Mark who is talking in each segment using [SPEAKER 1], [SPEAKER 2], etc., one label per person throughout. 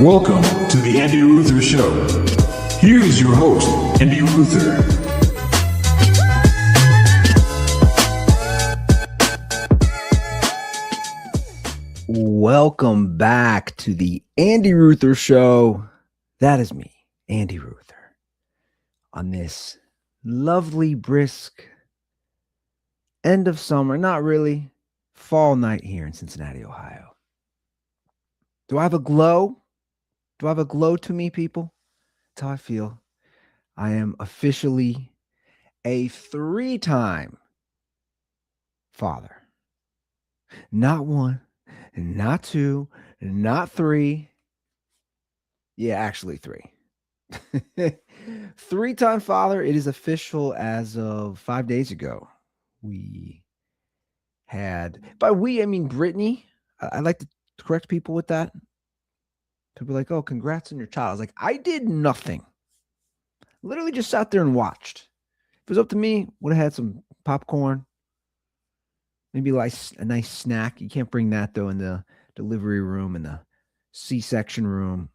[SPEAKER 1] Welcome to the Andy Ruther Show. Here is your host, Andy Ruther.
[SPEAKER 2] Welcome back to the Andy Ruther Show. That is me, Andy Ruther, on this lovely, brisk end of summer, not really, fall night here in Cincinnati, Ohio. Do I have a glow? Do I have a glow to me, people? That's how I feel. I am officially a 3-time father. Not 1, not 2, not 3. Yeah, actually 3. 3-time father. It is official as of 5 days ago. We had, by we, I mean Brittany. I like to correct people with that. People are like, oh, congrats on your child. I was like, I did nothing. Literally just sat there and watched. If it was up to me, would have had some popcorn, maybe like a nice snack. You can't bring that, though, in the delivery room, in the C-section room,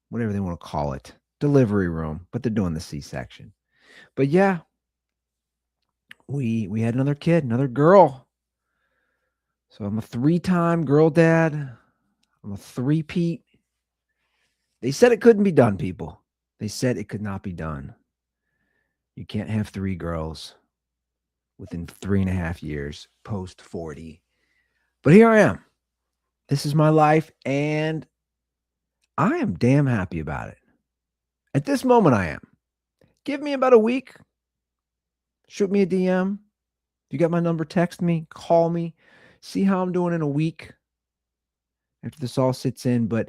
[SPEAKER 2] whatever they want to call it. Delivery room, but they're doing the C-section. But yeah, we had another kid, another girl. So I'm a 3-time girl dad. I'm a 3-peat. They said it couldn't be done, people. They said it could not be done. You can't have 3 girls within 3.5 years, post 40. But here I am. This is my life, and I am damn happy about it. At this moment, I am. Give me about a week. Shoot me a DM. If you got my number, text me, call me, see how I'm doing in a week after this all sits in. But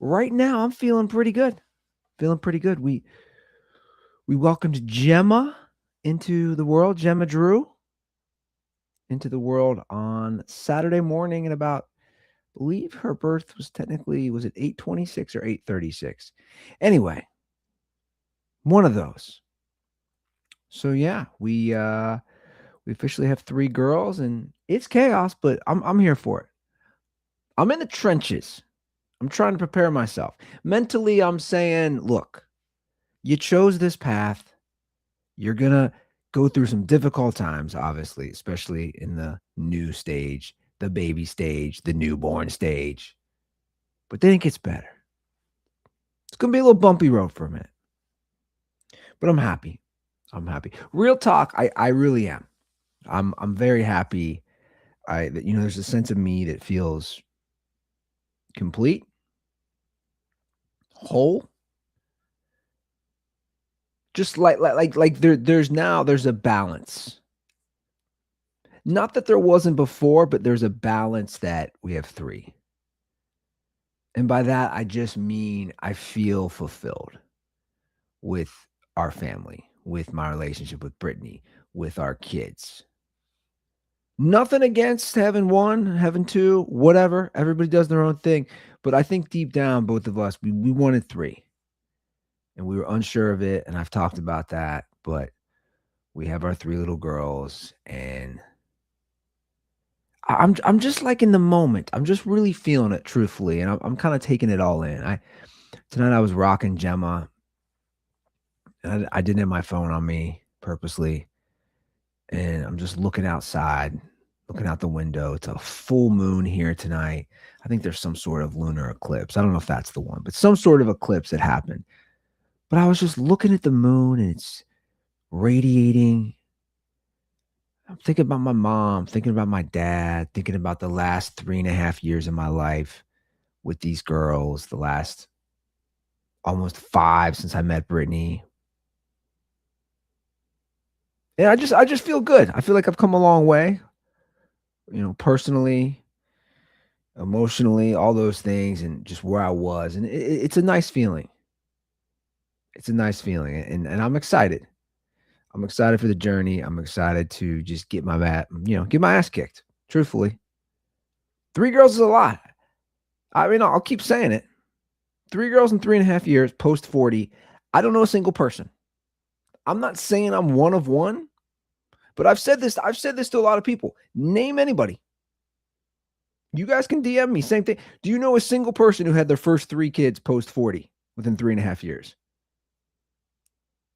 [SPEAKER 2] right now, I'm feeling pretty good. We welcomed Gemma into the world, Gemma Drew, into the world on Saturday morning at about, I believe her birth was technically, was it 8:26 or 8:36? Anyway, one of those. So yeah, we officially have 3 girls, and it's chaos, but I'm here for it. I'm in the trenches. I'm trying to prepare myself. Mentally, I'm saying, look, you chose this path. You're going to go through some difficult times, obviously, especially in the new stage, the baby stage, the newborn stage. But then it gets better. It's going to be a little bumpy road for a minute. But I'm happy. Real talk, I really am. I'm very happy. There's a sense of me that feels complete, whole. Just like there's a balance. Not that there wasn't before, but there's a balance that we have 3. And by that, I just mean I feel fulfilled with our family, with my relationship with Brittany, with our kids. Nothing against having 1, having 2, whatever. Everybody does their own thing. But I think deep down, both of us, we wanted 3. And we were unsure of it. And I've talked about that. But we have our 3 little girls. And I'm just like in the moment. I'm just really feeling it, truthfully. And I'm kind of taking it all in. Tonight I was rocking Gemma. And I didn't have my phone on me purposely. And I'm just looking outside, looking out the window. It's a full moon here tonight. I think there's some sort of lunar eclipse. I don't know if that's the one, but some sort of eclipse that happened. But I was just looking at the moon, and it's radiating. I'm thinking about my mom, thinking about my dad, thinking about the last 3.5 years of my life with these girls, the last almost 5 since I met Brittany. And I just feel good. I feel like I've come a long way, personally, emotionally, all those things, and just where I was. And it's a nice feeling. It's a nice feeling. And I'm excited. I'm excited for the journey. I'm excited to just get my ass kicked, truthfully. 3 girls is a lot. I mean, I'll keep saying it. 3 girls in 3.5 years, post 40. I don't know a single person. I'm not saying I'm one of one, but I've said this to a lot of people. Name anybody. You guys can DM me. Same thing. Do you know a single person who had their first 3 kids post 40 within 3.5 years?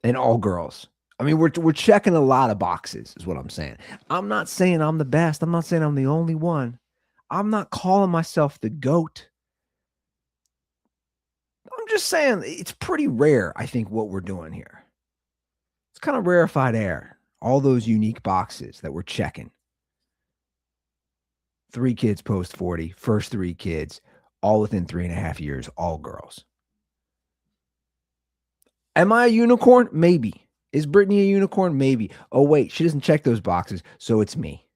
[SPEAKER 2] And all girls. I mean, we're checking a lot of boxes, is what I'm saying. I'm not saying I'm the best. I'm not saying I'm the only one. I'm not calling myself the GOAT. I'm just saying it's pretty rare, I think, what we're doing here. It's kind of rarefied air. All those unique boxes that we're checking. 3 kids post 40, first 3 kids, all within 3.5 years, all girls. Am I a unicorn? Maybe. Is Brittany a unicorn? Maybe. Oh, wait, she doesn't check those boxes, so it's me.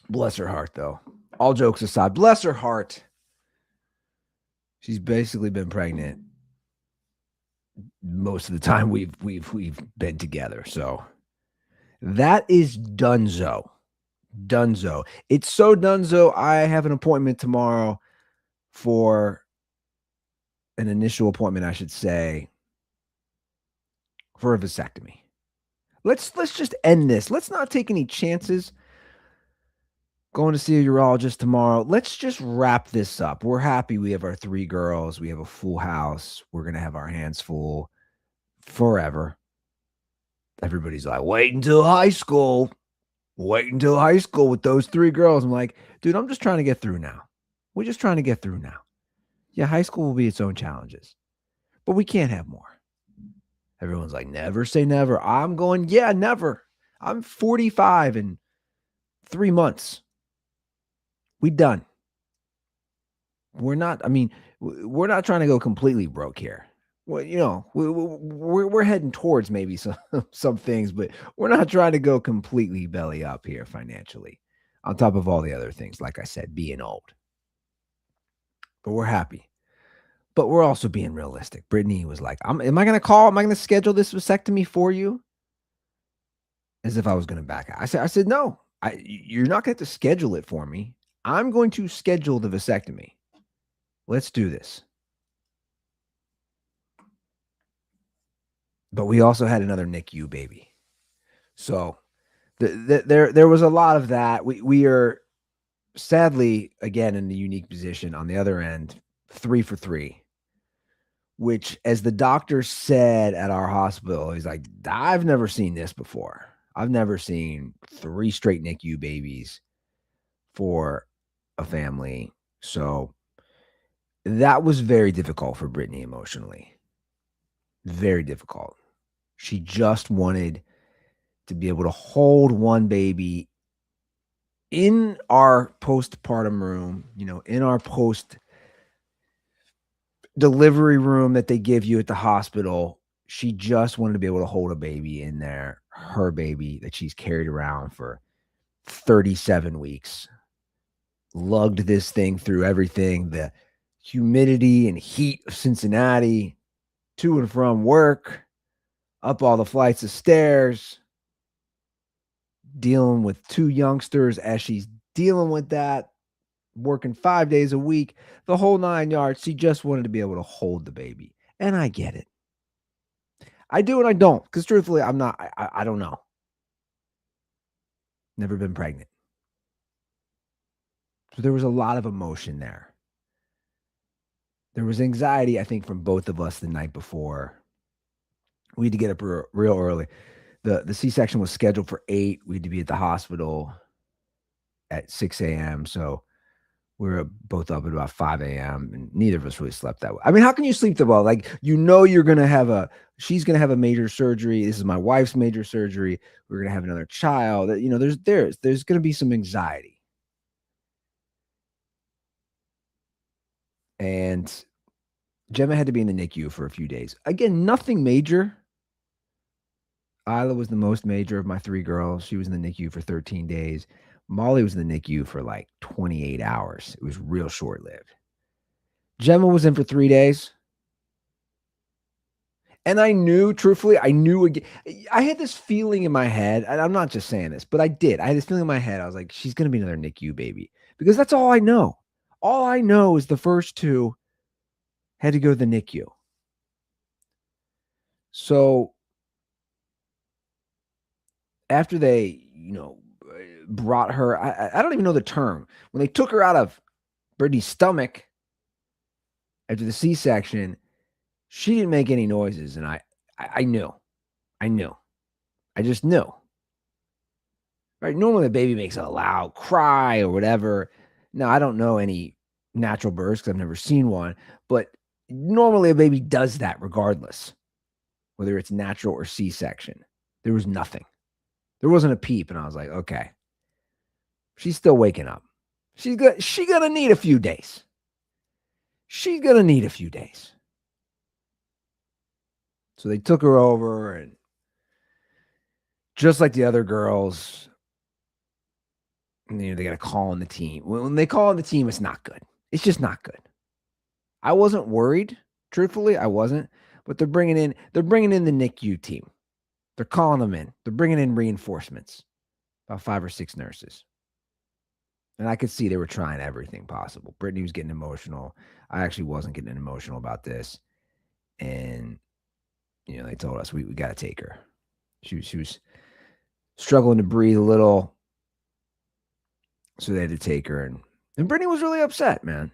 [SPEAKER 2] Bless her heart, though. All jokes aside, bless her heart. She's basically been pregnant most of the time we've been together. So that is donezo. Dunzo. It's so donezo. I have an appointment tomorrow for an initial appointment, I should say, for a vasectomy. Let's just end this. Let's not take any chances going to see a urologist tomorrow. Let's just wrap this up. We're happy we have our 3 girls. We have a full house. We're going to have our hands full forever. Everybody's like, wait until high school. Wait until high school with those 3 girls. I'm like, dude, I'm just trying to get through now. We're just trying to get through now. Yeah, high school will be its own challenges, but we can't have more. Everyone's like, never say never. I'm going, yeah, never. I'm 45 in 3 months. We done. We're not trying to go completely broke here. Well, we're heading towards maybe some things, but we're not trying to go completely belly up here financially, on top of all the other things, like I said, being old. But we're happy. But we're also being realistic. Brittany was like, am I going to schedule this vasectomy for you? As if I was going to back out. I said, no, you're not going to have to schedule it for me. I'm going to schedule the vasectomy. Let's do this. But we also had another NICU baby. So there was a lot of that. We are sadly, again, in the unique position on the other end, 3 for 3. Which, as the doctor said at our hospital, he's like, I've never seen this before. I've never seen 3 straight NICU babies for a family. So that was very difficult for Brittany emotionally. Very difficult. She just wanted to be able to hold one baby in our postpartum room, in our post delivery room that they give you at the hospital. She just wanted to be able to hold a baby in there, her baby that she's carried around for 37 weeks. Lugged this thing through everything, the humidity and heat of Cincinnati, to and from work, up all the flights of stairs, dealing with 2 youngsters as she's dealing with that, working 5 days a week, the whole 9 yards. She just wanted to be able to hold the baby. And I get it. I do and I don't, because truthfully, I don't know. Never been pregnant. So there was a lot of emotion there. There was anxiety, I think, from both of us the night before. We had to get up real early. The C-section was scheduled for 8. We had to be at the hospital at 6 a.m. So we were both up at about 5 a.m. and neither of us really slept that well. I mean, how can you sleep that well? Like, she's going to have a major surgery. This is my wife's major surgery. We're going to have another child. There's going to be some anxiety. And Gemma had to be in the NICU for a few days. Again, nothing major. Isla was the most major of my 3 girls. She was in the NICU for 13 days. Molly was in the NICU for like 28 hours. It was real short-lived. Gemma was in for 3 days. And truthfully, again, I had this feeling in my head, and I'm not just saying this, but I did. I had this feeling in my head. I was like, she's going to be another NICU baby. Because that's all I know. All I know is the first 2 had to go to the NICU. So after they, brought her. I don't even know the term. When they took her out of Brittany's stomach after the C-section, she didn't make any noises, and I knew. I just knew. Right? Normally, the baby makes a loud cry or whatever. Now, I don't know any natural births because I've never seen one, but normally a baby does that regardless, whether it's natural or C-section. There was nothing. There wasn't a peep, and I was like, okay, she's still waking up. She's gonna need a few days. She's gonna need a few days. So they took her over, and just like the other girls, they got to call on the team. When they call on the team, it's not good. It's just not good. I wasn't worried, truthfully, I wasn't. But they're bringing in the NICU team. They're calling them in. They're bringing in reinforcements, about 5 or 6 nurses. And I could see they were trying everything possible. Brittany was getting emotional. I actually wasn't getting emotional about this. And, they told us we got to take her. She was struggling to breathe a little. So they had to take her. And Brittany was really upset, man.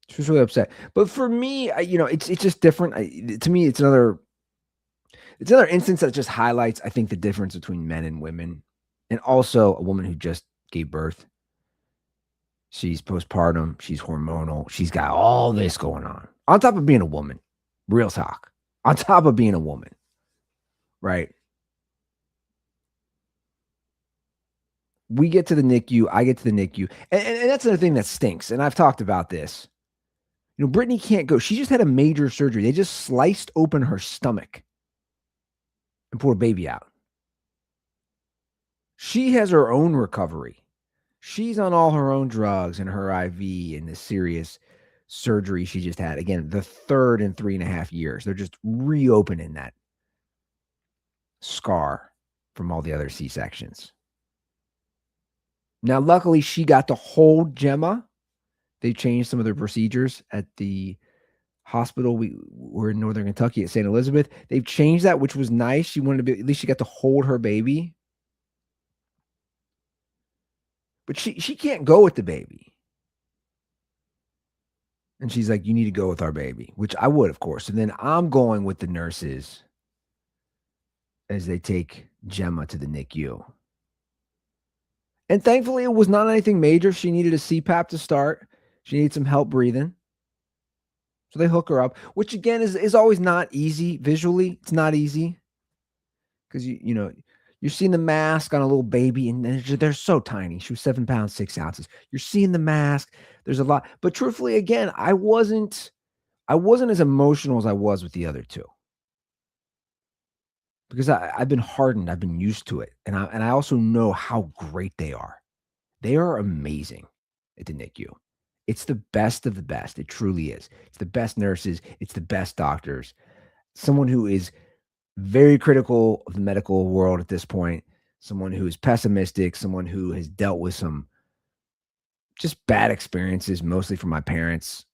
[SPEAKER 2] She was really upset. But for me, it's just different. To me, it's another instance that just highlights, I think, the difference between men and women. And also a woman who just gave birth. She's postpartum. She's hormonal. She's got all this going on top of being a woman. Real talk. On top of being a woman. Right? We get to the NICU. I get to the NICU. And that's another thing that stinks. And I've talked about this. Brittany can't go. She just had a major surgery. They just sliced open her stomach and pulled a baby out. She has her own recovery. She's on all her own drugs and her IV and the serious surgery she just had. Again, the third in 3.5 years. They're just reopening that scar from all the other C-sections. Now, luckily, she got to hold Gemma. They changed some of their procedures at the hospital. We're in Northern Kentucky at St. Elizabeth. They've changed that, which was nice. She wanted to be, at least she got to hold her baby. But she can't go with the baby. And she's like, you need to go with our baby, which I would, of course. And then I'm going with the nurses as they take Gemma to the NICU. And thankfully, it was not anything major. She needed a CPAP to start. She needed some help breathing. So they hook her up, which again is always not easy visually. It's not easy because you're seeing the mask on a little baby, and they're so tiny. She was 7 pounds 6 ounces. You're seeing the mask. There's a lot, but truthfully, again, I wasn't as emotional as I was with the other two because I've been hardened. I've been used to it, and I also know how great they are. They are amazing at the NICU. It's the best of the best. It truly is. It's the best nurses. It's the best doctors. Someone who is very critical of the medical world at this point. Someone who is pessimistic. Someone who has dealt with some just bad experiences, mostly from my parents.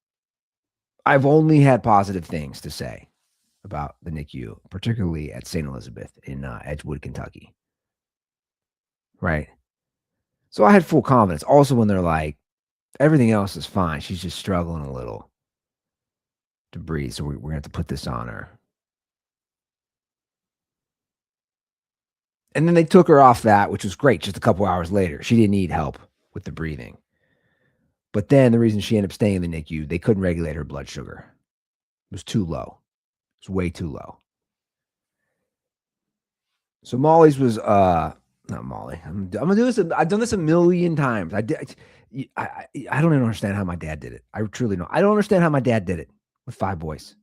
[SPEAKER 2] I've only had positive things to say about the NICU, particularly at St. Elizabeth in Edgewood, Kentucky. Right? So I had full confidence. Also, when they're like, everything else is fine. She's just struggling a little to breathe. So we're going to have to put this on her. And then they took her off that, which was great. Just a couple hours later, she didn't need help with the breathing. But then the reason she ended up staying in the NICU, they couldn't regulate her blood sugar. It was too low. It was way too low. So Molly's was, not Molly. I'm gonna do this. I've done this a million times. I don't even understand how my dad did it. I truly don't. I don't understand how my dad did it with 5 boys.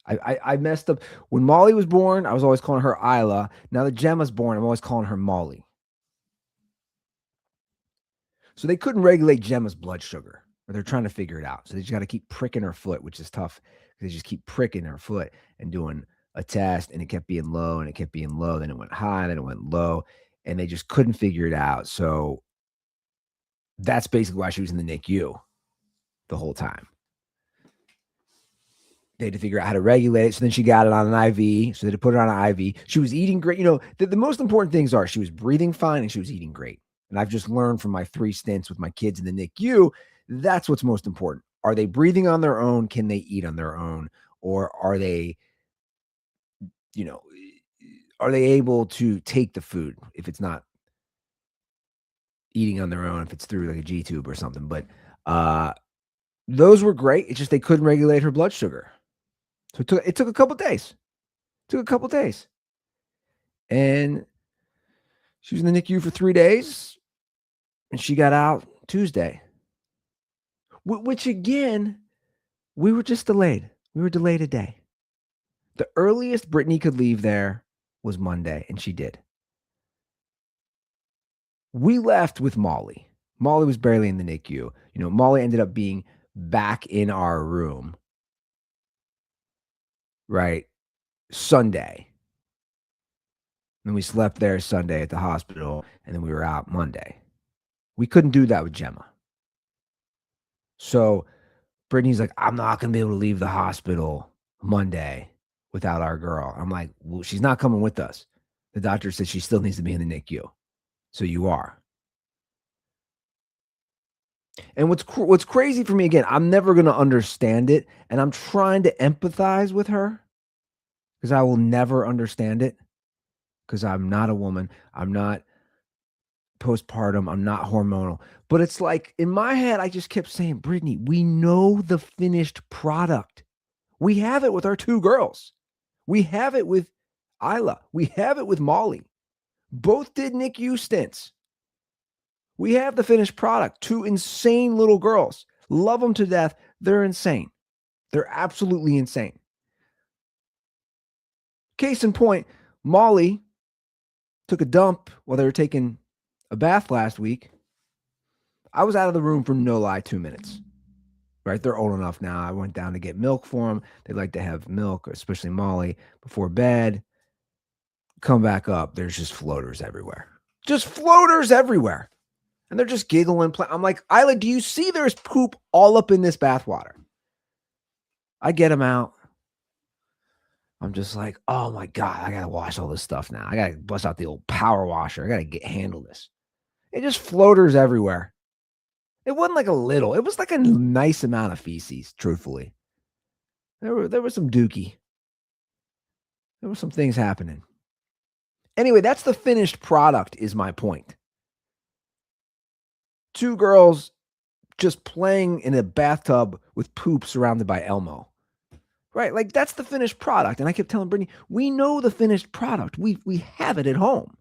[SPEAKER 2] I messed up. When Molly was born, I was always calling her Isla. Now that Gemma's born, I'm always calling her Molly. So they couldn't regulate Gemma's blood sugar, or they're trying to figure it out. So they just got to keep pricking her foot, which is tough. They just keep pricking her foot and doing a test, and it kept being low, and it kept being low. Then it went high, then it went low, and they just couldn't figure it out. So that's basically why she was in the NICU the whole time. They had to figure out how to regulate it. So then she got it on an IV. So they had to put it on an IV. She was eating great. The most important things are she was breathing fine and she was eating great. And I've just learned from my 3 stints with my kids in the NICU, that's what's most important. Are they breathing on their own? Can they eat on their own? Or are they, are they able to take the food if it's not eating on their own, if it's through like a G tube or something? But those were great. It's just they couldn't regulate her blood sugar. So it took a couple days. And she was in the NICU for 3 days, and she got out Tuesday. Which again, we were just delayed. We were delayed a day. The earliest Brittany could leave there was Monday, and she did. We left with Molly. Molly was barely in the NICU. Molly ended up being back in our room, right, Sunday. And we slept there Sunday at the hospital, and then we were out Monday. We couldn't do that with Gemma. So Brittany's like, I'm not going to be able to leave the hospital Monday without our girl. I'm like, well, she's not coming with us. The doctor said she still needs to be in the NICU. So you are. And what's crazy for me, again, I'm never going to understand it. And I'm trying to empathize with her because I will never understand it because I'm not a woman. I'm not postpartum. I'm not hormonal. But it's like in my head, I just kept saying, Brittany, we know the finished product. We have it with our 2 girls. We have it with Isla. We have it with Molly. Both did NICU stints. We have the finished product. 2 insane little girls. Love them to death. They're insane. They're absolutely insane. Case in point, Molly took a dump while they were taking a bath last week. I was out of the room for no lie 2 minutes. Right? They're old enough now. I went down to get milk for them. They like to have milk, especially Molly, before bed. Come back up. There's just floaters everywhere. Just floaters everywhere. And they're just giggling. I'm like, Isla, do you see there's poop all up in this bathwater? I get them out. I'm just like, oh my God, I got to wash all this stuff now. I got to bust out the old power washer. I got to handle this. It just floaters everywhere. It wasn't like a little. It was like a nice amount of feces, truthfully. There was some dookie. There were some things happening. Anyway, that's the finished product is my point. 2 girls just playing in a bathtub with poop surrounded by Elmo. Right? Like that's the finished product. And I kept telling Brittany, we know the finished product. We have it at home.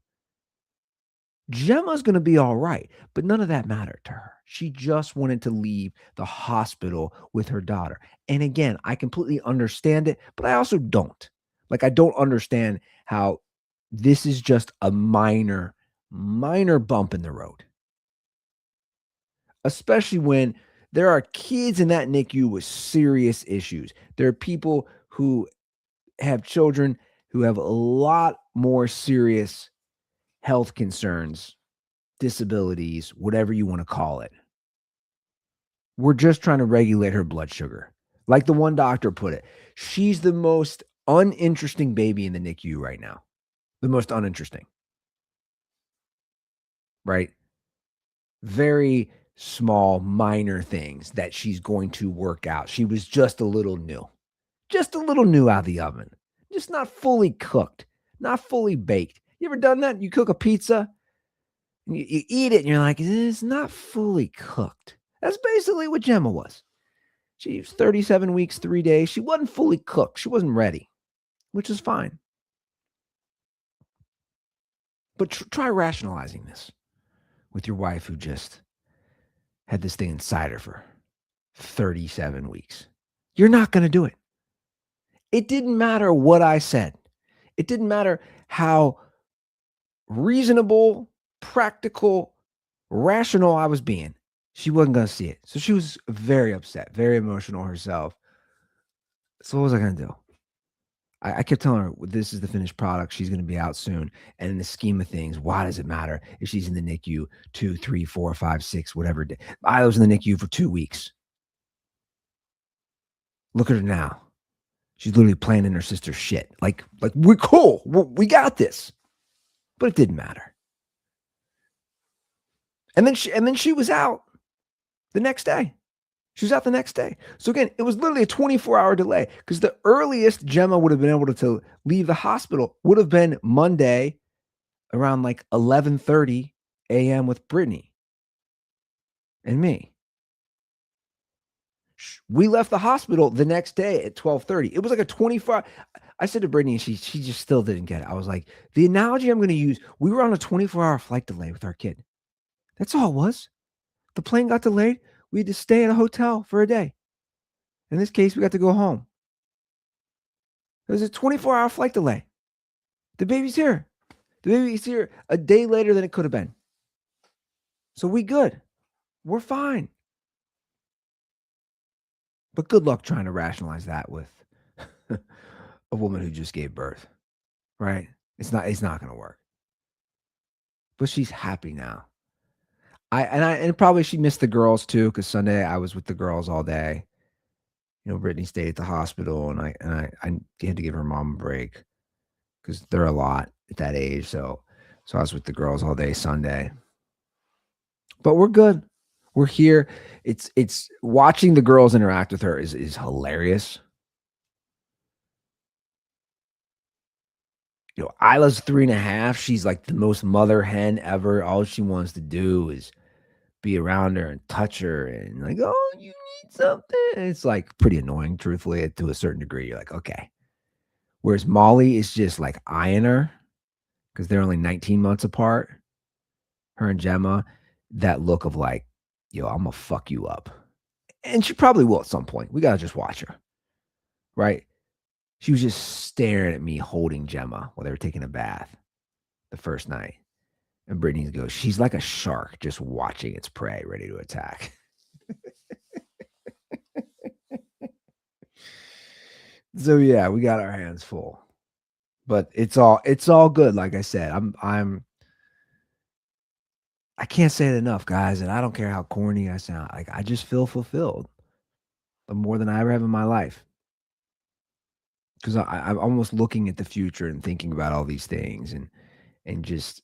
[SPEAKER 2] Gemma's going to be all right, but none of that mattered to her. She just wanted to leave the hospital with her daughter. And again, I completely understand it, but I also don't. Like, I don't understand how this is just a minor bump in the road. Especially when there are kids in that NICU with serious issues. There are people who have children who have a lot more serious health concerns, disabilities, whatever you want to call it. We're just trying to regulate her blood sugar. Like the one doctor put it, she's the most uninteresting baby in the NICU right now. The most uninteresting. Right? Very small, minor things that she's going to work out. She was just a little new. Just a little new out of the oven. Just not fully cooked. Not fully baked. You ever done that? You cook a pizza, and you eat it, and you're like, it's not fully cooked. That's basically what Gemma was. She was 37 weeks, 3 days. She wasn't fully cooked. She wasn't ready, which is fine. But try rationalizing this with your wife who just had this thing inside her for 37 weeks. You're not going to do it. It didn't matter what I said. It didn't matter how reasonable, practical, rational I was being. She wasn't going to see it. So she was very upset, very emotional herself. So what was I going to do? I kept telling her, this is the finished product. She's going to be out soon. And in the scheme of things, why does it matter if she's in the NICU 2, 3, 4, 5, 6, whatever day? I was in the NICU for 2 weeks. Look at her now. She's literally planning her sister's shit. Like we're cool. We got this. But it didn't matter. And then she was out the next day. She was out the next day. So again, it was literally a 24-hour delay because the earliest Gemma would have been able to leave the hospital would have been Monday around like 11:30 a.m. with Brittany and me. We left the hospital the next day at 12:30. It was like a 24. I said to Brittany, and she just still didn't get it. I was like, the analogy I'm going to use, we were on a 24-hour flight delay with our kid. That's all it was. The plane got delayed. We had to stay in a hotel for a day. In this case, we got to go home. It was a 24-hour flight delay. The baby's here. The baby's here a day later than it could have been. So we good. We're fine. But good luck trying to rationalize that with a woman who just gave birth, right? It's not going to work. But she's happy now. And probably she missed the girls too, because Sunday I was with the girls all day. Brittany stayed at the hospital, and I had to give her mom a break because they're a lot at that age. So I was with the girls all day Sunday. But we're good. We're here. It's watching the girls interact with her is hilarious. Isla's 3.5. She's like the most mother hen ever. All she wants to do is be around her and touch her and like, oh, you need something. It's like pretty annoying, truthfully, to a certain degree. You're like, okay. Whereas Molly is just like eyeing her because they're only 19 months apart. Her and Gemma, that look of like, I'm going to fuck you up. And she probably will at some point. We got to just watch her. Right? She was just staring at me holding Gemma while they were taking a bath the first night. And Brittany goes, she's like a shark just watching its prey ready to attack. So yeah, we got our hands full. But it's all good. Like I said, I can't say it enough, guys, and I don't care how corny I sound. Like I just feel fulfilled more than I ever have in my life. Because I'm almost looking at the future and thinking about all these things and just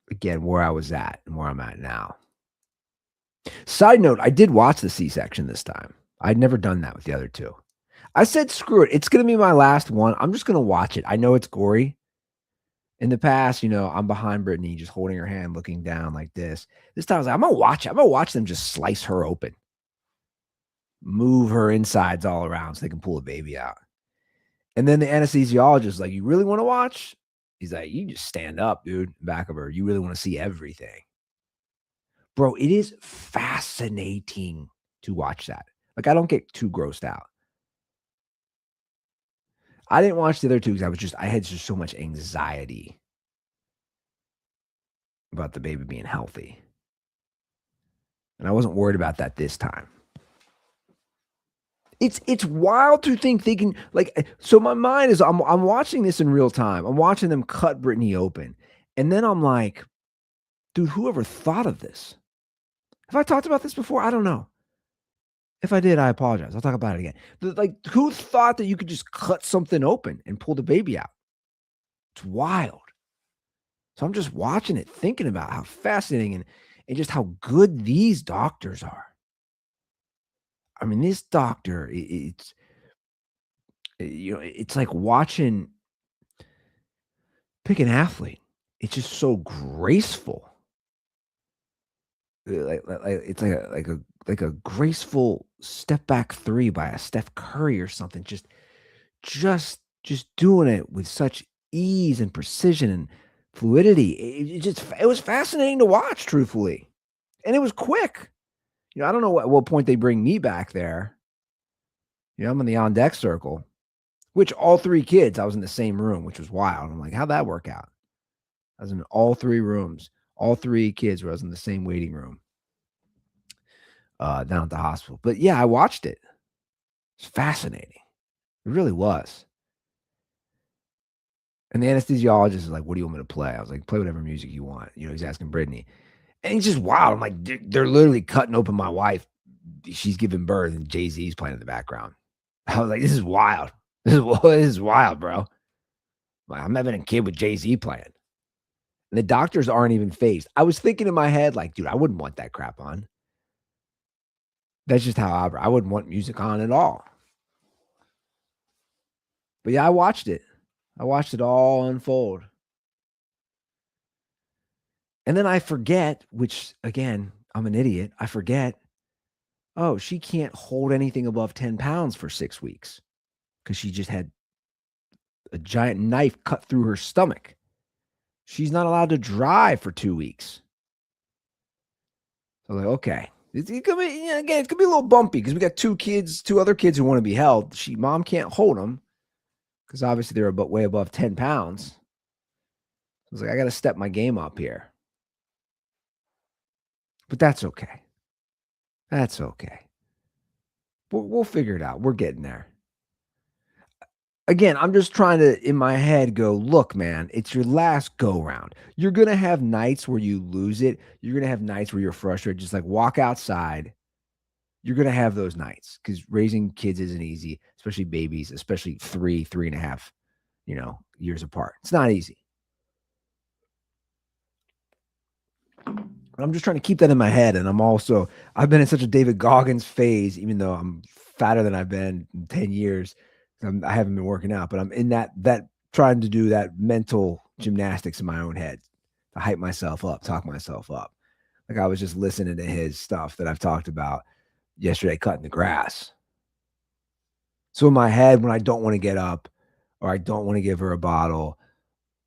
[SPEAKER 2] again where I was at and where I'm at now. Side note, I did watch the C-section this time. I'd never done that with the other two. I said, screw it. It's going to be my last one. I'm just going to watch it. I know it's gory. In the past, I'm behind Brittany, just holding her hand, looking down like this. This time I was like, I'm going to watch it. I'm going to watch them just slice her open. Move her insides all around so they can pull a baby out. And then the anesthesiologist is like, you really want to watch? He's like, you just stand up, dude, back of her. You really want to see everything. Bro, it is fascinating to watch that. Like, I don't get too grossed out. I didn't watch the other two because I had just so much anxiety about the baby being healthy. And I wasn't worried about that this time. It's wild to think they can, like, so my mind is, I'm watching this in real time. I'm watching them cut Brittany open. And then I'm like, dude, whoever thought of this? Have I talked about this before? I don't know. If I did, I apologize. I'll talk about it again. Like, who thought that you could just cut something open and pull the baby out? It's wild. So I'm just watching it, thinking about how fascinating and just how good these doctors are. I mean, this doctor, it's like pick an athlete. It's just so graceful. It's like a graceful step back three by a Steph Curry or something. Just doing it with such ease and precision and fluidity. It was fascinating to watch, truthfully, and it was quick. I don't know what point they bring me back there. I'm in the on deck circle, which all three kids, I was in the same room, which was wild. I'm like, how'd that work out? I was in all three rooms, all three kids were in the same waiting room down at the hospital. But yeah, I watched it. It's fascinating. It really was. And the anesthesiologist is like, what do you want me to play? I was like, play whatever music you want. He's asking Brittany. And he's just wild. I'm like, they're literally cutting open my wife. She's giving birth and Jay-Z's playing in the background. I was like, this is wild. This is wild, bro. Like, I'm having a kid with Jay-Z playing. And the doctors aren't even phased. I was thinking in my head, like, dude, I wouldn't want that crap on. That's just how I wouldn't want music on at all. But yeah, I watched it. I watched it all unfold. And then I forget, which again, I'm an idiot. I forget, oh, she can't hold anything above 10 pounds for 6 weeks because she just had a giant knife cut through her stomach. She's not allowed to drive for 2 weeks. So like, okay. It could be, yeah, again, it could be a little bumpy because we got two other kids who want to be held. Mom can't hold them because obviously they're way above 10 pounds. I was like, I got to step my game up here. But that's okay. That's okay. We'll figure it out. We're getting there. Again, I'm just trying to, in my head, go, look, man, it's your last go round. You're going to have nights where you lose it. You're going to have nights where you're frustrated. Just like walk outside. You're going to have those nights because raising kids isn't easy, especially babies, especially 3.5, years apart. It's not easy. But I'm just trying to keep that in my head. And I've been in such a David Goggins phase, even though I'm fatter than I've been in 10 years. I haven't been working out, but I'm in that trying to do that mental gymnastics in my own head to hype myself up, talk myself up. Like I was just listening to his stuff that I've talked about yesterday, cutting the grass. So in my head, when I don't want to get up or I don't want to give her a bottle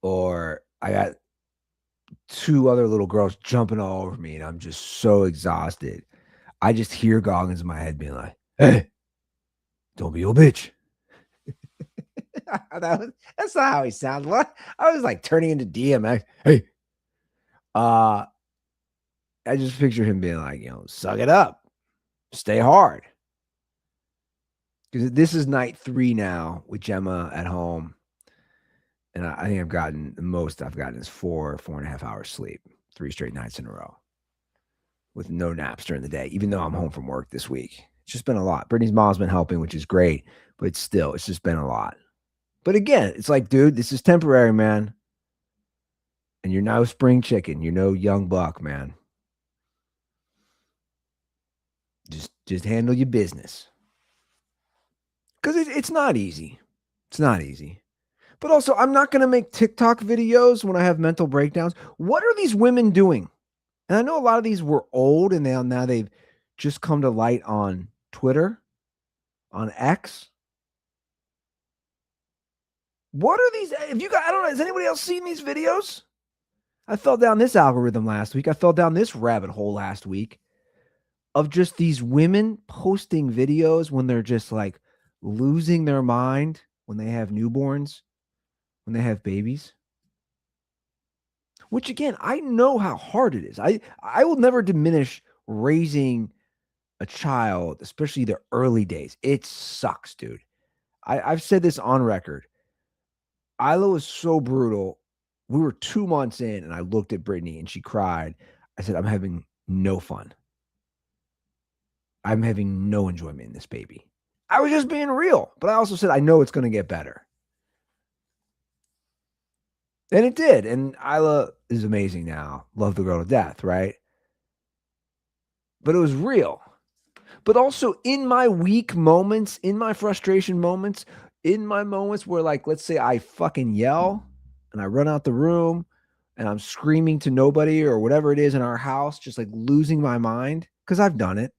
[SPEAKER 2] or I got 2 other little girls jumping all over me and I'm just so exhausted, I just hear Goggins in my head being like, hey, don't be a bitch. That's not how he sounds. What? I was like turning into DMX. Hey, I just picture him being like, suck it up, stay hard. Because this is night 3 now with Gemma at home, and I think the most I've gotten is 4.5 hours sleep, 3 straight nights in a row, with no naps during the day. Even though I'm home from work this week, it's just been a lot. Brittany's mom's been helping, which is great, but it's just been a lot. But again, it's like, dude, this is temporary, man. And you're no spring chicken. You're no young buck, man. Just handle your business. Because it's not easy. It's not easy. But also, I'm not going to make TikTok videos when I have mental breakdowns. What are these women doing? And I know a lot of these were old, and now they've just come to light on Twitter, on X. What are these? I don't know. Has anybody else seen these videos? I fell down this algorithm last week. I fell down this rabbit hole last week of just these women posting videos when they're just like losing their mind when they have newborns, when they have babies. Which again, I know how hard it is. I will never diminish raising a child, especially the early days. It sucks, dude. I've said this on record. Isla was so brutal. We were 2 months in and I looked at Brittany and she cried. I said, I'm having no fun. I'm having no enjoyment in this baby. I was just being real, but I also said, I know it's going to get better. And it did. And Isla is amazing now. Love the girl to death, right? But it was real. But also in my weak moments, in my frustration moments, in my moments where, like, let's say I fucking yell and I run out the room and I'm screaming to nobody or whatever it is in our house, just like losing my mind, because I've done it.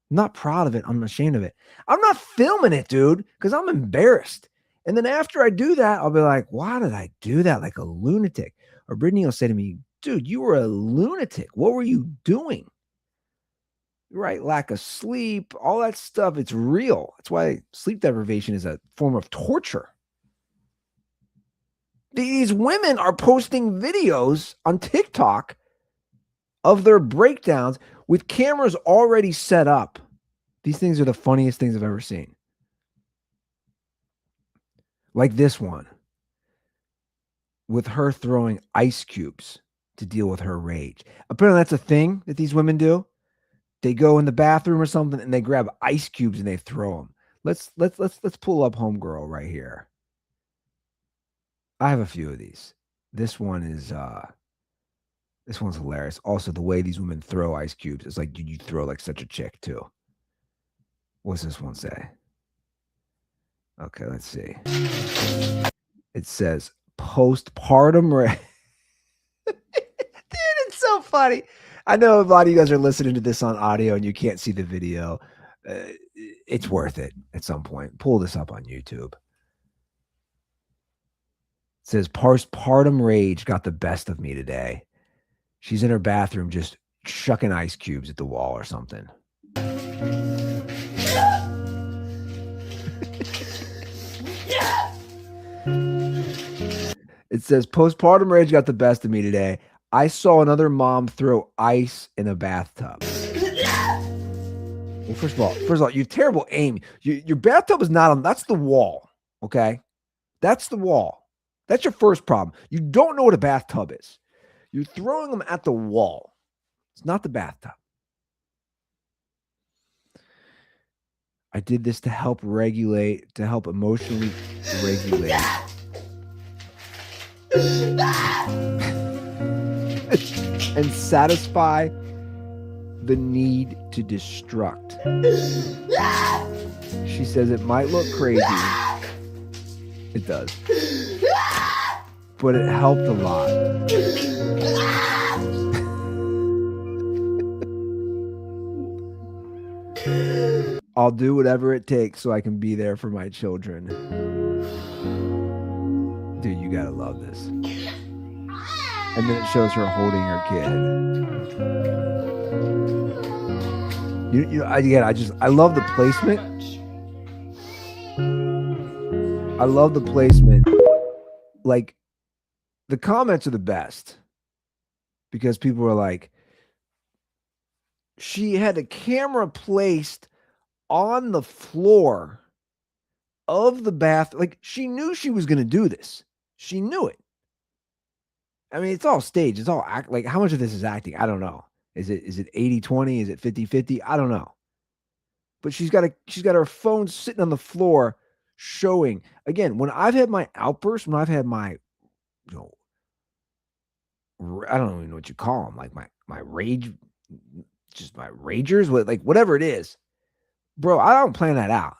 [SPEAKER 2] I'm not proud of it. I'm ashamed of it. I'm not filming it, dude, because I'm embarrassed. And then after I do that, I'll be like, why did I do that? Like a lunatic. Or Brittany will say to me, dude, you were a lunatic. What were you doing? Right, lack of sleep, all that stuff, it's real. That's why sleep deprivation is a form of torture. These women are posting videos on TikTok of their breakdowns with cameras already set up. These things are the funniest things I've ever seen. Like this one, with her throwing ice cubes to deal with her rage. Apparently that's a thing that these women do. They go in the bathroom or something and they grab ice cubes and they throw them. Let's pull up homegirl right here. I have a few of these. This one's hilarious. Also, the way these women throw ice cubes, it's like, dude, you throw like such a chick too. What's this one say? Okay, let's see. It says postpartum Dude, it's so funny. I know a lot of you guys are listening to this on audio and you can't see the video. It's worth it at some point. Pull this up on YouTube. It says postpartum rage got the best of me today. She's in her bathroom just chucking ice cubes at the wall or something. It says postpartum rage got the best of me today. I saw another mom throw ice in a bathtub. Well, first of all, you have terrible aim. Your bathtub is not on. That's the wall. Okay, that's the wall. That's your first problem. You don't know what a bathtub is. You're throwing them at the wall. It's not the bathtub. I did this to help emotionally regulate. And satisfy the need to destruct. She says it might look crazy. It does. But it helped a lot. I'll do whatever it takes so I can be there for my children. Dude, you gotta love this. And then it shows her holding her kid. I love the placement. I love the placement. Like, the comments are the best because people are like, she had a camera placed on the floor of the bath. Like, she knew she was going to do this. She knew it. I mean, it's all staged. It's all act. Like, how much of this is acting? I don't know. Is it 80-20? Is it 50-50? I don't know. But she's got her phone sitting on the floor showing. Again, when I've had my outbursts, when I've had my, I don't even know what you call them, like my rage, just my ragers, like whatever it is, bro, I don't plan that out.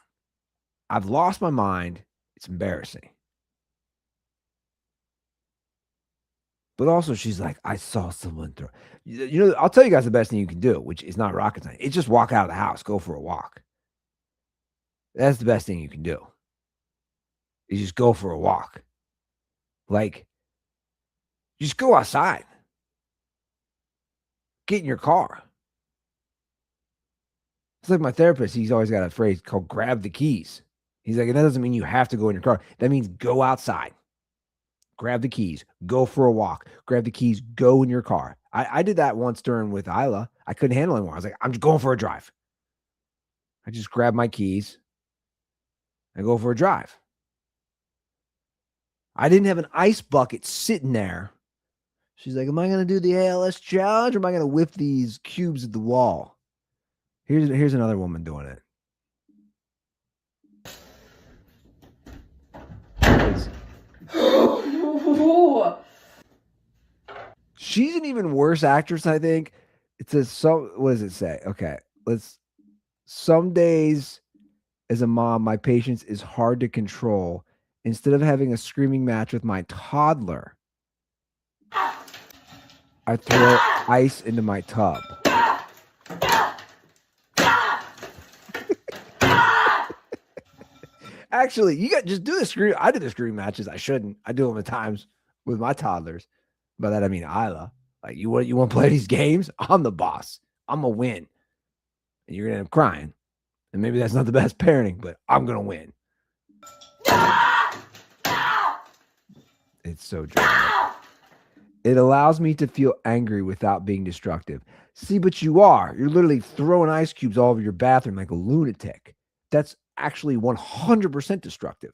[SPEAKER 2] I've lost my mind. It's embarrassing. But also, she's like, I saw someone throw. I'll tell you guys the best thing you can do, which is not rocket science. It's just walk out of the house, go for a walk. That's the best thing you can do. You just go for a walk. Like, just go outside. Get in your car. It's like my therapist. He's always got a phrase called grab the keys. He's like, that doesn't mean you have to go in your car. That means go outside. Grab the keys, go for a walk, grab the keys, go in your car. I did that once with Isla. I couldn't handle it anymore. I was like, I'm just going for a drive. I just grab my keys and go for a drive. I didn't have an ice bucket sitting there. She's like, am I going to do the ALS challenge or am I going to whip these cubes at the wall? Here's another woman doing it. She's an even worse actress, I think. It says, what does it say? Okay, some days as a mom, my patience is hard to control. Instead of having a screaming match with my toddler, I throw ice into my tub. Actually, you got just do the scream. I do the scream matches. I shouldn't. I do them at times with my toddlers. By that I mean Isla. Like, you want to play these games? I'm the boss. I'm gonna win, and you're gonna end up crying. And maybe that's not the best parenting, but I'm gonna win. It's so dramatic. It allows me to feel angry without being destructive. See, but you're literally throwing ice cubes all over your bathroom like a lunatic. That's actually 100% destructive.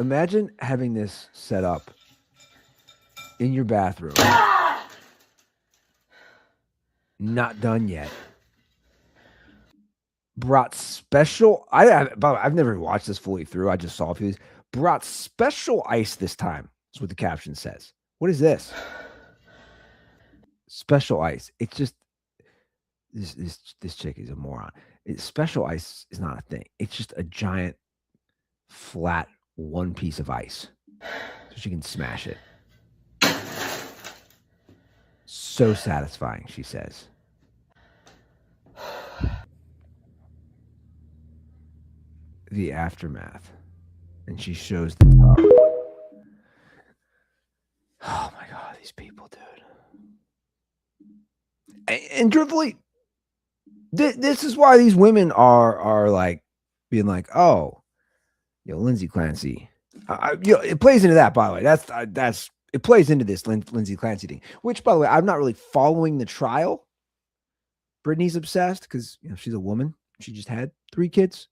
[SPEAKER 2] Imagine having this set up in your bathroom. Not done yet. Brought special. I've never watched this fully through. I just saw a few of these. Brought special ice this time. That's what the caption says. What is this? Special ice. It's just this chick is a moron. Special ice is not a thing. It's just a giant, flat one piece of ice, so she can smash it. So satisfying, she says. The aftermath, and she shows the tub. Oh my god, these people, dude. And truthfully, this is why these women are like being like, oh, Lindsay Clancy. It plays into that, by the way. That's it plays into this Lindsay Clancy thing. Which, by the way, I'm not really following the trial. Brittany's obsessed because she's a woman. She just had 3 kids.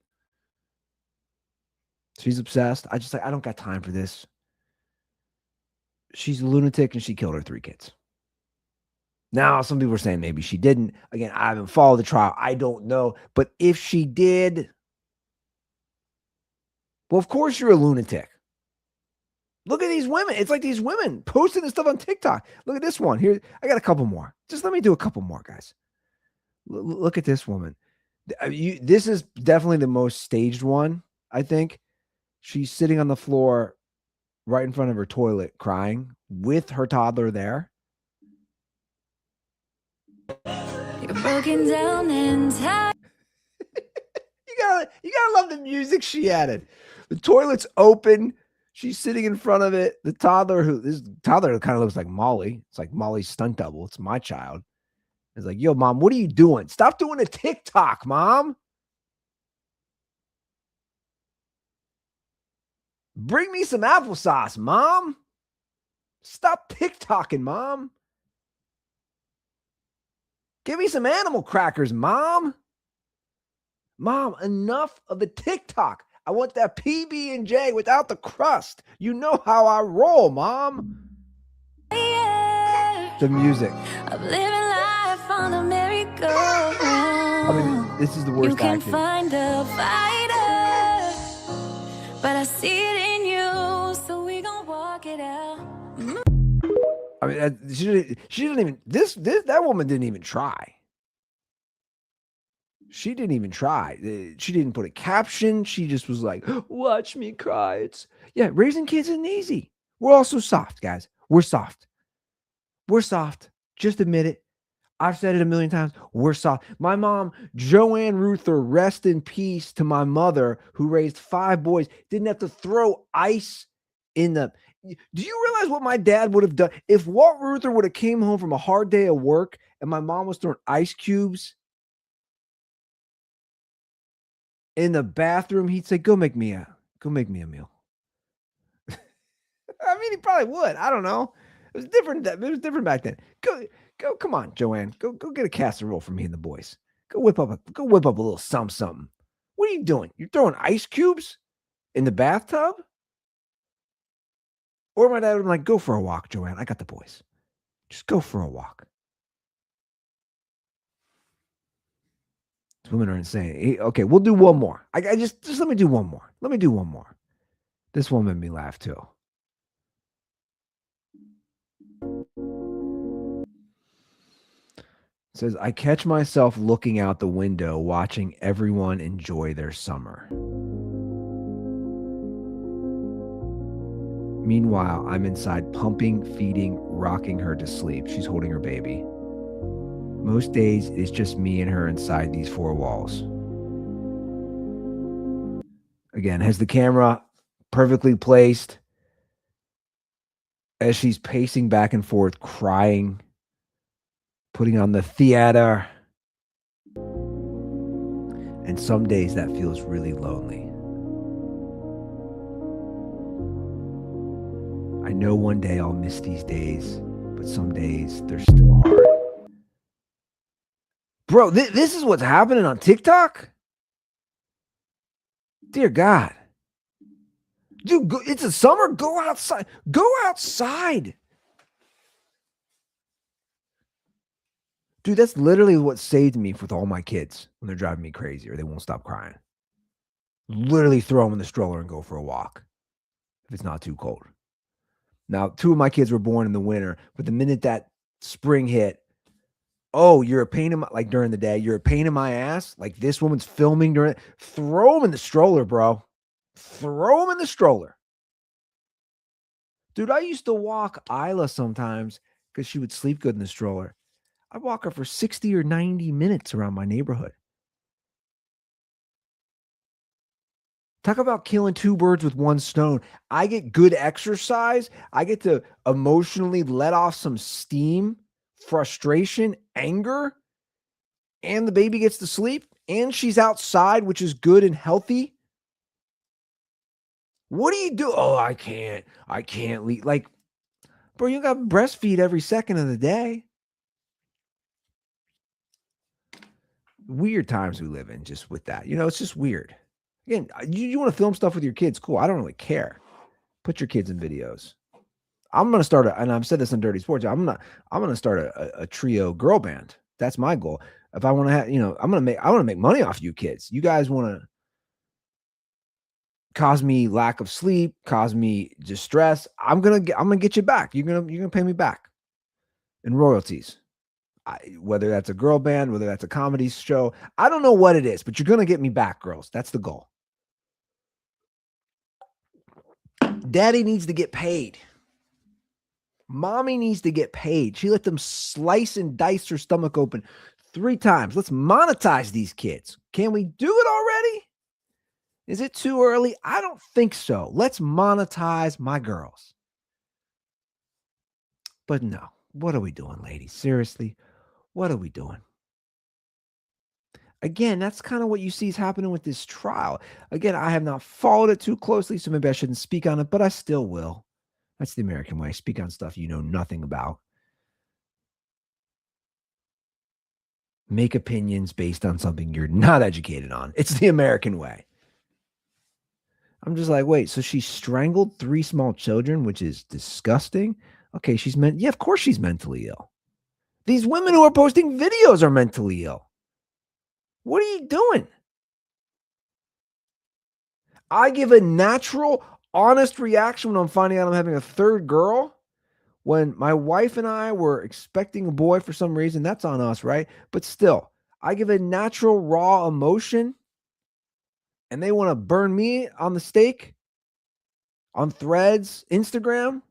[SPEAKER 2] She's obsessed. I don't got time for this. She's a lunatic and she killed her 3 kids. Now, some people are saying maybe she didn't. Again, I haven't followed the trial. I don't know. But if she did, well, of course you're a lunatic. Look at these women. It's like these women posting this stuff on TikTok. Look at this one. Here, I got a couple more. Just let me do a couple more, guys. Look at this woman. This is definitely the most staged one, I think. She's sitting on the floor right in front of her toilet crying with her toddler there.
[SPEAKER 3] You're broken down and tired.
[SPEAKER 2] You gotta love the music she added. The toilet's open. She's sitting in front of it. The toddler, this toddler kind of looks like Molly. It's like Molly's stunt double. It's my child. It's like, yo, mom, what are you doing? Stop doing a TikTok, mom. Bring me some applesauce, mom. Stop TikToking, mom. Give me some animal crackers, mom. Mom, enough of the TikTok. I want that PB&J without the crust. You know how I roll, mom. The music.
[SPEAKER 3] I'm living life on a merry-go-round.
[SPEAKER 2] I mean, this is the worst acting.
[SPEAKER 3] You can find a fighter, but I see it in you, so we gon' walk it out.
[SPEAKER 2] I mean, she didn't even. That woman didn't even try. She didn't even try. She didn't put a caption. She just was like, watch me cry. Raising kids isn't easy. We're also soft, guys. We're soft. We're soft. Just admit it. I've said it a million times. We're soft. My mom, Joanne Ruther, rest in peace to my mother, who raised 5 boys, didn't have to throw ice in the... Do you realize what my dad would have done? If Walt Ruther would have came home from a hard day of work and my mom was throwing ice cubes in the bathroom, he'd say, go make me a meal. I mean, he probably would. I don't know. It was different. It was different back then. Go. Come on, Joanne. Go get a casserole for me and the boys. Go whip up a little something. What are you doing? You're throwing ice cubes in the bathtub? Or my dad would be like, go for a walk, Joanne. I got the boys. Just go for a walk. Women are insane. Okay, we'll do one more. I just let me do one more. Let me do one more. This one made me laugh too. It says, I catch myself looking out the window, watching everyone enjoy their summer. Meanwhile, I'm inside pumping, feeding, rocking her to sleep. She's holding her baby. Most days, it's just me and her inside these 4 walls. Again, has the camera perfectly placed as she's pacing back and forth, crying, putting on the theater. And some days that feels really lonely. I know one day I'll miss these days, but some days they're still hard. Bro, this is what's happening on TikTok? Dear God. Dude, it's a summer. Go outside. Go outside. Dude, that's literally what saved me with all my kids when they're driving me crazy or they won't stop crying. Literally throw them in the stroller and go for a walk if it's not too cold. Now, 2 of my kids were born in the winter, but the minute that spring hit, oh, you're a pain in my, like during the day, you're a pain in my ass. Like this woman's filming during it. Throw them in the stroller, bro. Throw them in the stroller. Dude, I used to walk Isla sometimes because she would sleep good in the stroller. I'd walk her for 60 or 90 minutes around my neighborhood. Talk about killing 2 birds with 1 stone. I get good exercise. I get to emotionally let off some steam, frustration, anger, and the baby gets to sleep, and she's outside, which is good and healthy. What do you do? Oh, I can't leave. Like, bro, you got to breastfeed every second of the day. Weird times we live in just with that. It's just weird. Again, you want to film stuff with your kids? Cool. I don't really care. Put your kids in videos. I'm going to start and I've said this on Dirty Sports. I'm going to start a trio girl band. That's my goal. If I want to have, I want to make money off you kids. You guys want to cause me lack of sleep, cause me distress. I'm going to get you back. You're going to pay me back in royalties. Whether that's a girl band, whether that's a comedy show, I don't know what it is, but you're going to get me back, girls. That's the goal. Daddy needs to get paid. Mommy needs to get paid. She let them slice and dice her stomach open 3 times. Let's monetize these kids. Can we do it already? Is it too early? I don't think so. Let's monetize my girls. But no, what are we doing, ladies? Seriously, what are we doing? Again, that's kind of what you see is happening with this trial. Again, I have not followed it too closely, so maybe I shouldn't speak on it, but I still will. That's the American way. I speak on stuff you know nothing about. Make opinions based on something you're not educated on. It's the American way. I'm just like, wait, so she strangled 3 small children, which is disgusting. Okay, yeah, of course she's mentally ill. These women who are posting videos are mentally ill. What are you doing? I give a natural, honest reaction when I'm finding out I'm having a 3rd girl. When my wife and I were expecting a boy for some reason, that's on us, right? But still, I give a natural, raw emotion, and they want to burn me on the stake on Threads, Instagram.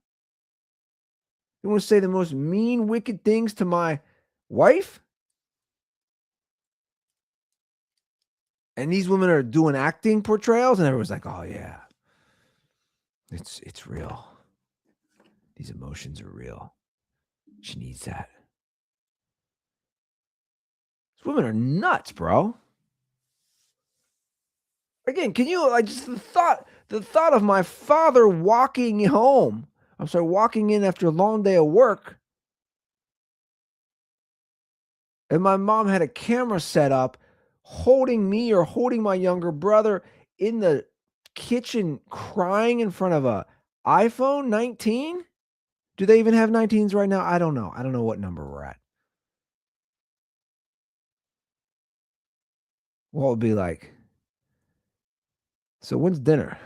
[SPEAKER 2] They want to say the most mean, wicked things to my wife. And these women are doing acting portrayals, and everyone's like, oh, yeah, it's real. These emotions are real. She needs that. These women are nuts, bro. Again, can you, just the thought of my father walking home. I'm sorry, walking in after a long day of work. And my mom had a camera set up holding me or holding my younger brother in the kitchen crying in front of a iPhone 19. Do they even have 19s right now? I don't know. I don't know what number we're at. What would be like? So when's dinner?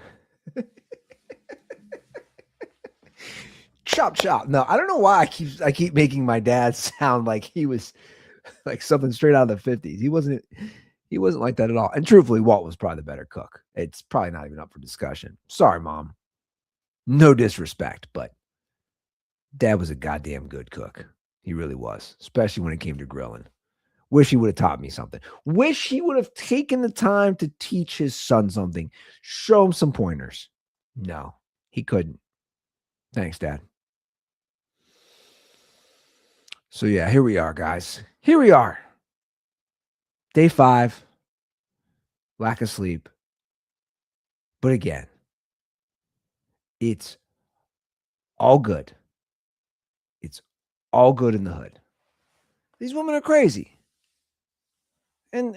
[SPEAKER 2] Chop chop. No, I don't know why I keep making my dad sound like he was like something straight out of the 50s. He wasn't like that at all. And truthfully, Walt was probably the better cook. It's probably not even up for discussion. Sorry, Mom. No disrespect, but Dad was a goddamn good cook. He really was, especially when it came to grilling. Wish he would have taught me something. Wish he would have taken the time to teach his son something. Show him some pointers. No, he couldn't. Thanks, Dad. So yeah, here we are, guys. Here we are. Day 5. Lack of sleep. But again, it's all good. It's all good in the hood. These women are crazy. And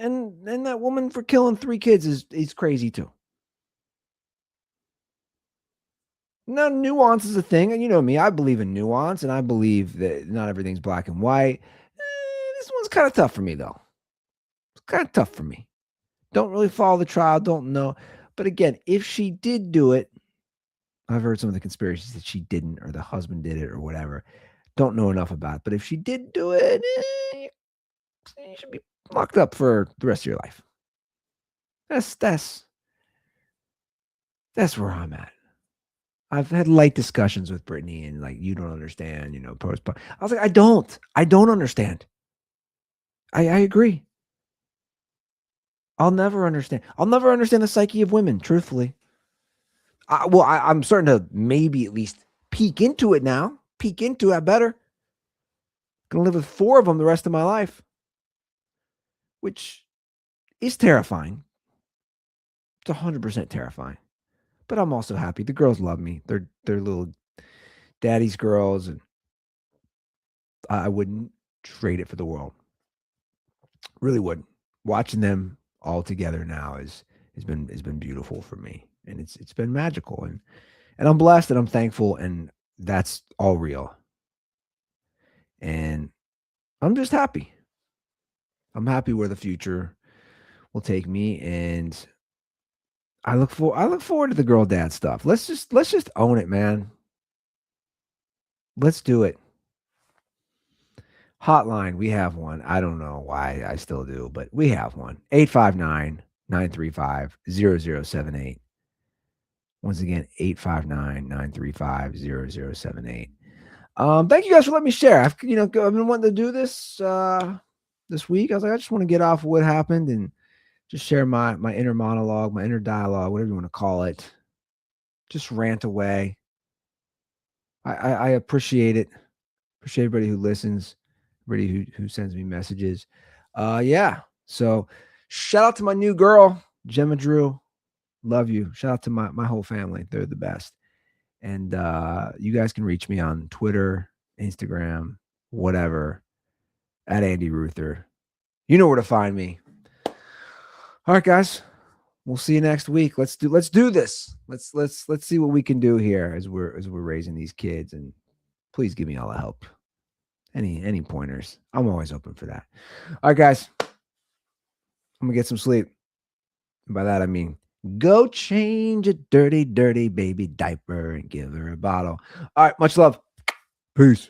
[SPEAKER 2] that woman for killing 3 kids is crazy too. Now, nuance is a thing, and you know me, I believe in nuance, and I believe that not everything's black and white. This one's kind of tough for me, though. It's kind of tough for me. Don't really follow the trial, don't know. But again, if she did do it, I've heard some of the conspiracies that she didn't, or the husband did it, or whatever. Don't know enough about it. But if she did do it, you should be locked up for the rest of your life. That's where I'm at. I've had light discussions with Brittany, and like, you don't understand, postpartum. I was like, I don't understand. I agree. I'll never understand the psyche of women, truthfully. I'm starting to maybe at least peek into it now. Peek into it better. Gonna live with 4 of them the rest of my life, which is terrifying. It's 100% terrifying. But I'm also happy. The girls love me. They're little daddy's girls, and I wouldn't trade it for the world. Really wouldn't. Watching them all together now has been beautiful for me, and it's been magical, and I'm blessed, and I'm thankful, and that's all real. And I'm just happy. I'm happy where the future will take me, and I look forward to the girl dad stuff. Let's just own it, man. Let's do it. Hotline, we have one. I don't know why I still do, but we have one. 859-935-0078. Once again, 859-935-0078. Thank you guys for letting me share. I've been wanting to do this this week. I was like, I just want to get off what happened and just share my inner monologue, my inner dialogue, whatever you want to call it. Just rant away. I appreciate it. Appreciate everybody who listens, everybody who sends me messages. Yeah. So shout out to my new girl, Gemma Drew. Love you. Shout out to my whole family. They're the best. And you guys can reach me on Twitter, Instagram, whatever, at Andy Ruther. You know where to find me. All right, guys. We'll see you next week. Let's do this. Let's see what we can do here as we're raising these kids. And please give me all the help. Any pointers. I'm always open for that. All right, guys. I'm gonna get some sleep. And by that I mean go change a dirty, dirty baby diaper and give her a bottle. All right, much love. Peace.